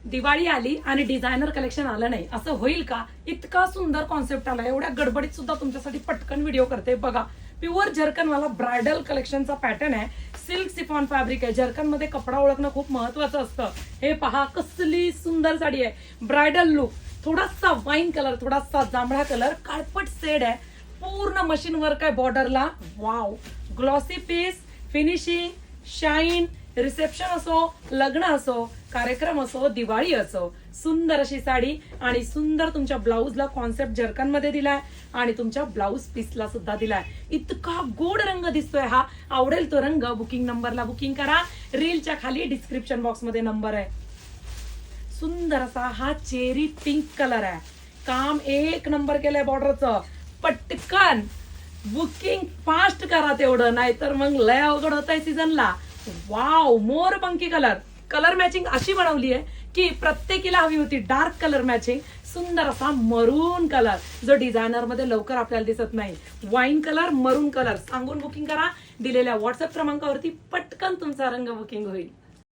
दिवाळी आली आणि designer collection आलं नाही असं होईल का? इतका सुंदर कॉन्सेप्ट आला, एवढ्या गडबडीत सुद्धा तुमच्यासाठी पटकन व्हिडिओ करते बघा. प्युअर जर्कन वाला ब्रायडल कलेक्शनचा पॅटर्न आहे. सिल्क सिफॉन फॅब्रिक आहे. जर्कन मध्ये कपडा ओळखणं खूप महत्वाचं असतं. हे पहा कसली सुंदर साडी आहे. ब्रायडल लुक, थोडासा वाईन कलर, थोडासा जांभळा कलर, काळपट शेड आहे. पूर्ण मशीन वर्क आहे बॉर्डरला. Wow, glossy piece, finishing, shine. Reception असो, लग्न असो, कार्यक्रम असो, दिवाळी असो, सुंदर अशी साडी. आणि सुंदर तुमच्या ब्लाऊजला कॉन्सेप्ट जर्कन मध्ये दिलाय आणि तुमच्या ब्लाऊज पीसला सुद्धा दिलाय. इतका गोड रंग दिसतोय हा. आवडेल तो रंग बुकिंग नंबरला बुकिंग करा. रीलच्या खाली डिस्क्रिप्शन बॉक्स मध्ये नंबर आहे. सुंदर असा हा चेरी पिंक कलर आहे. काम एक नंबर केलंय बॉर्डरचं. पटकन बुकिंग फास्ट करा तेवढं, नाहीतर मग लय अवघड होत आहे सीझनला. वाव, मोरपंखी कलर. कलर मॅचिंग अशी बनवली आहे की प्रत्येकीला हवी होती डार्क कलर मॅचिंग. सुंदर असा मरून कलर जो डिझायनर मध्ये लवकर आपल्याला दिसत नाही. वाईन कलर, मरून कलर सांगून बुकिंग करा. दिलेल्या व्हॉट्सअप क्रमांकावरती पटकन तुमचा रंग बुकिंग होईल.